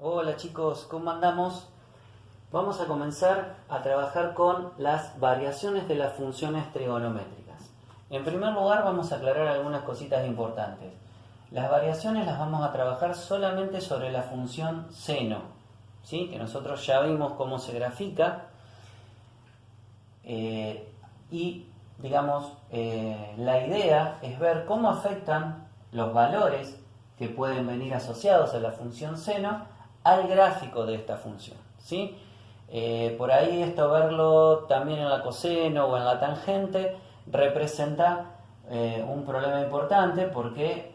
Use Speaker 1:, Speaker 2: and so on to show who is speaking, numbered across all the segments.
Speaker 1: Hola chicos, ¿cómo andamos? Vamos a comenzar a trabajar con las variaciones de las funciones trigonométricas. En primer lugar vamos a aclarar algunas cositas importantes. Las variaciones las vamos a trabajar solamente sobre la función seno, ¿sí? Que nosotros ya vimos cómo se grafica y digamos la idea es ver cómo afectan los valores que pueden venir asociados a la función seno al gráfico de esta función, ¿sí? Por ahí esto verlo también en la coseno o en la tangente representa un problema importante porque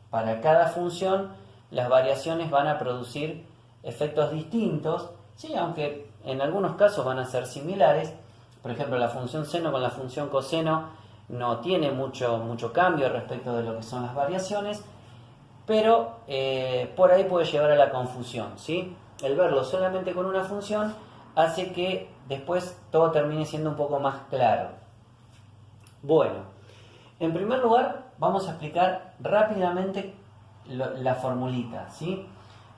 Speaker 1: para cada función las variaciones van a producir efectos distintos, ¿sí? Aunque en algunos casos van a ser similares. Por ejemplo, la función seno con la función coseno no tiene mucho cambio respecto de lo que son las variaciones, pero por ahí puede llevar a la confusión, ¿sí? El verlo solamente con una función hace que después todo termine siendo un poco más claro. Bueno, en primer lugar vamos a explicar rápidamente la formulita, ¿sí?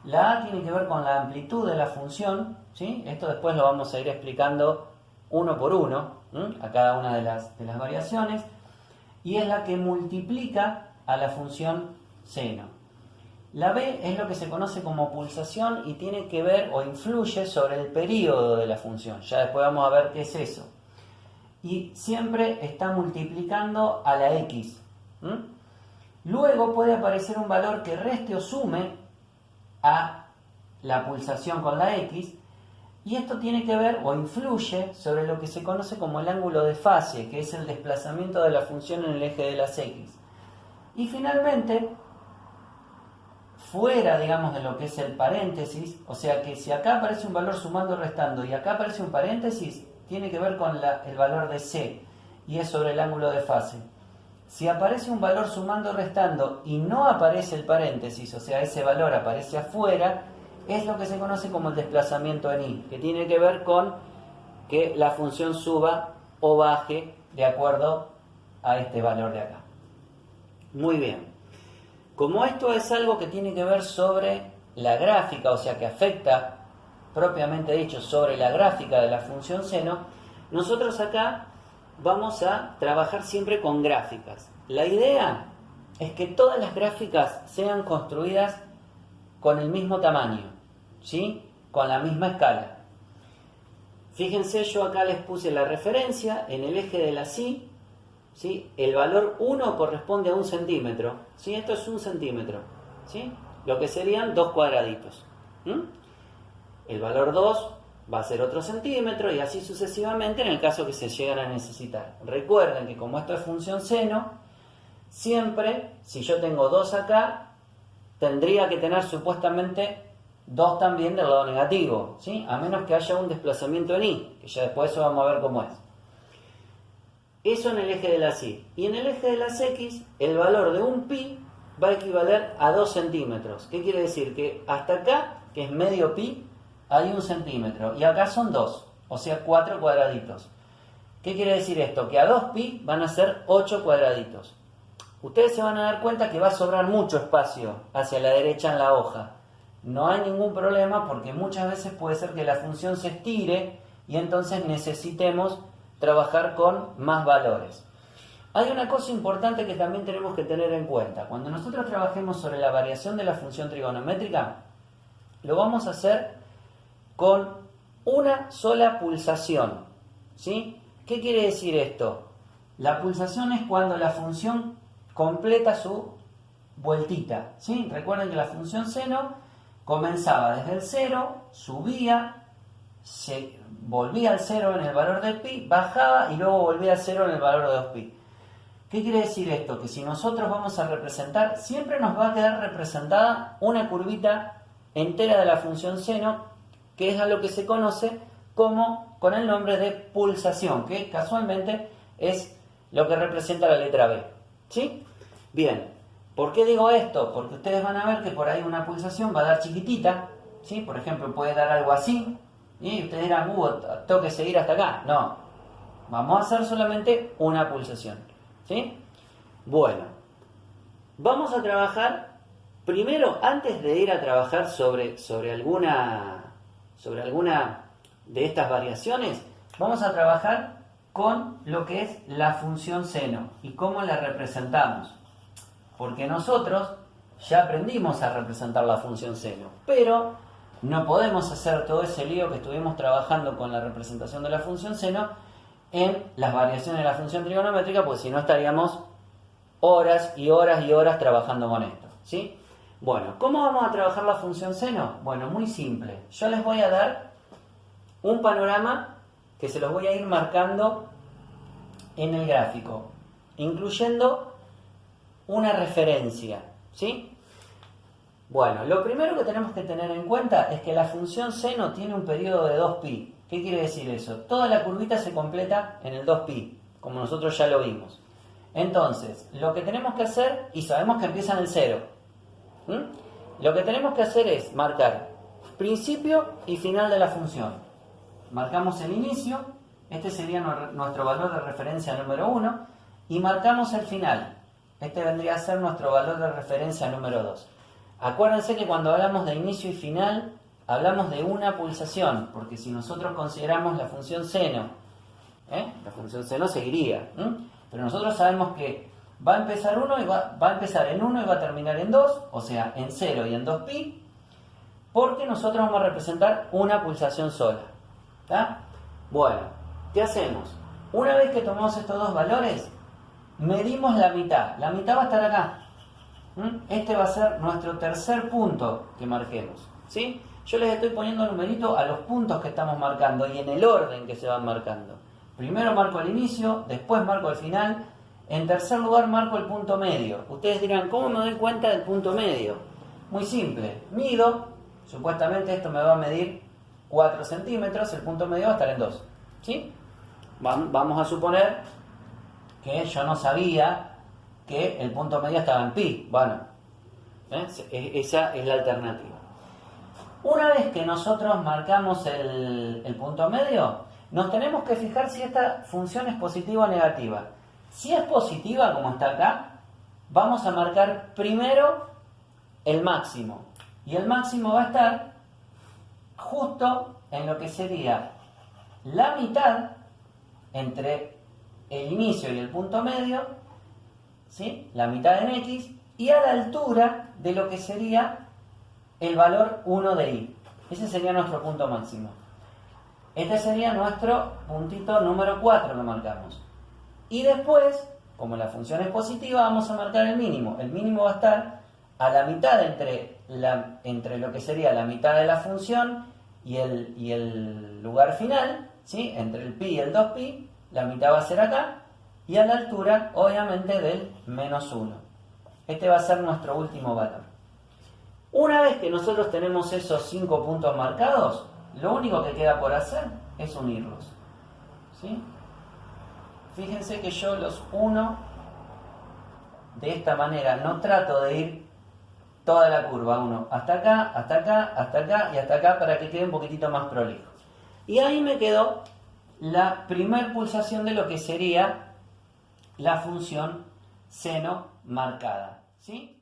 Speaker 1: La A tiene que ver con la amplitud de la función, ¿sí? Esto después lo vamos a ir explicando uno por uno, ¿sí? A cada una de las variaciones, y es la que multiplica a la función seno. La B es lo que se conoce como pulsación y tiene que ver o influye sobre el período de la función. Ya después vamos a ver qué es eso. Y siempre está multiplicando a la X. Luego puede aparecer un valor que reste o sume a la pulsación con la X. Y esto tiene que ver o influye sobre lo que se conoce como el ángulo de fase, que es el desplazamiento de la función en el eje de las X. Y finalmente, fuera, digamos, de lo que es el paréntesis, o sea que si acá aparece un valor sumando o restando y acá aparece un paréntesis, tiene que ver con el valor de C y es sobre el ángulo de fase. Si aparece un valor sumando o restando y no aparece el paréntesis, o sea ese valor aparece afuera, es lo que se conoce como el desplazamiento en Y, que tiene que ver con que la función suba o baje de acuerdo a este valor de acá. Muy bien. Como esto es algo que tiene que ver sobre la gráfica, o sea que afecta propiamente dicho sobre la gráfica de la función seno, nosotros acá vamos a trabajar siempre con gráficas. La idea es que todas las gráficas sean construidas con el mismo tamaño, ¿sí? Con la misma escala. Fíjense, yo acá les puse la referencia en el eje de la Y. ¿Sí? El valor 1 corresponde a 1 centímetro, ¿sí? Esto es 1 centímetro, ¿sí? Lo que serían 2 cuadraditos. El valor 2 va a ser otro centímetro y así sucesivamente en el caso que se llegan a necesitar. Recuerden que como esto es función seno, siempre si yo tengo 2 acá, tendría que tener supuestamente 2 también del lado negativo, ¿sí? A menos que haya un desplazamiento en Y, que ya después eso vamos a ver cómo es. Eso en el eje de las Y. Y en el eje de las X, el valor de un pi va a equivaler a 2 centímetros. ¿Qué quiere decir? Que hasta acá, que es medio pi, hay 1 centímetro. Y acá son 2, o sea 4 cuadraditos. ¿Qué quiere decir esto? Que a 2 pi van a ser 8 cuadraditos. Ustedes se van a dar cuenta que va a sobrar mucho espacio hacia la derecha en la hoja. No hay ningún problema porque muchas veces puede ser que la función se estire y entonces necesitemos trabajar con más valores. Hay una cosa importante que también tenemos que tener en cuenta. Cuando nosotros trabajemos sobre la variación de la función trigonométrica, lo vamos a hacer con una sola pulsación, ¿sí? ¿Qué quiere decir esto? La pulsación es cuando la función completa su vueltita, ¿sí? Recuerden que la función seno comenzaba desde el 0, subía, se volvía al 0 en el valor de pi, bajaba y luego volvía al 0 en el valor de 2pi. ¿Qué quiere decir esto? Que si nosotros vamos a representar, siempre nos va a quedar representada una curvita entera de la función seno, que es a lo que se conoce como con el nombre de pulsación, que casualmente es lo que representa la letra B, ¿sí? Bien, ¿por qué digo esto? Porque ustedes van a ver que por ahí una pulsación va a dar chiquitita, ¿sí? Por ejemplo, puede dar algo así, y ustedes dirán, tengo que seguir hasta acá. No, vamos a hacer solamente una pulsación, ¿sí? Bueno, vamos a trabajar primero, antes de ir a trabajar sobre alguna de estas variaciones, vamos a trabajar con lo que es la función seno y cómo la representamos. Porque nosotros ya aprendimos a representar la función seno, pero no podemos hacer todo ese lío que estuvimos trabajando con la representación de la función seno en las variaciones de la función trigonométrica, porque si no estaríamos horas y horas y horas trabajando con esto, ¿sí? Bueno, ¿cómo vamos a trabajar la función seno? Bueno, muy simple. Yo les voy a dar un panorama que se los voy a ir marcando en el gráfico, incluyendo una referencia, ¿sí? Bueno, lo primero que tenemos que tener en cuenta es que la función seno tiene un periodo de 2pi. ¿Qué quiere decir eso? Toda la curvita se completa en el 2pi, como nosotros ya lo vimos. Entonces, lo que tenemos que hacer, y sabemos que empieza en el 0, lo que tenemos que hacer es marcar principio y final de la función. Marcamos el inicio, este sería nuestro valor de referencia número 1, y marcamos el final. Este vendría a ser nuestro valor de referencia número 2. Acuérdense que cuando hablamos de inicio y final, hablamos de una pulsación, porque si nosotros consideramos la función seno, la función seno seguiría, pero nosotros sabemos que va a empezar va a empezar en 1 y va a terminar en 2, o sea, en 0 y en 2pi, porque nosotros vamos a representar una pulsación sola. ¿Está? Bueno, ¿qué hacemos? Una vez que tomamos estos dos valores, medimos la mitad. La mitad va a estar acá. Este va a ser nuestro tercer punto que marquemos, ¿sí? Yo les estoy poniendo numerito a los puntos que estamos marcando y en el orden que se van marcando. Primero marco el inicio, después marco el final. En tercer lugar marco el punto medio. Ustedes dirán, ¿cómo me doy cuenta del punto medio? Muy simple. Mido, supuestamente esto me va a medir 4 centímetros, el punto medio va a estar en 2. ¿Sí? Vamos a suponer que yo no sabía que el punto medio estaba en pi. Bueno, esa es la alternativa. Una vez que nosotros marcamos el punto medio, nos tenemos que fijar si esta función es positiva o negativa. Si es positiva, como está acá, vamos a marcar primero el máximo. Y el máximo va a estar justo en lo que sería la mitad entre el inicio y el punto medio, ¿sí? La mitad en x, y a la altura de lo que sería el valor 1 de i. Ese sería nuestro punto máximo. Este sería nuestro puntito número 4 que marcamos. Y después, como la función es positiva, vamos a marcar el mínimo. El mínimo va a estar a la mitad entre lo que sería la mitad de la función y el lugar final, ¿sí? Entre el pi y el 2pi, la mitad va a ser acá, y a la altura, obviamente, del menos 1. Este va a ser nuestro último valor. Una vez que nosotros tenemos esos 5 puntos marcados, lo único que queda por hacer es unirlos, ¿sí? Fíjense que yo los uno de esta manera, no trato de ir toda la curva, uno hasta acá, hasta acá, hasta acá y hasta acá para que quede un poquitito más prolijo. Y ahí me quedó la primer pulsación de lo que sería la función seno marcada, ¿sí?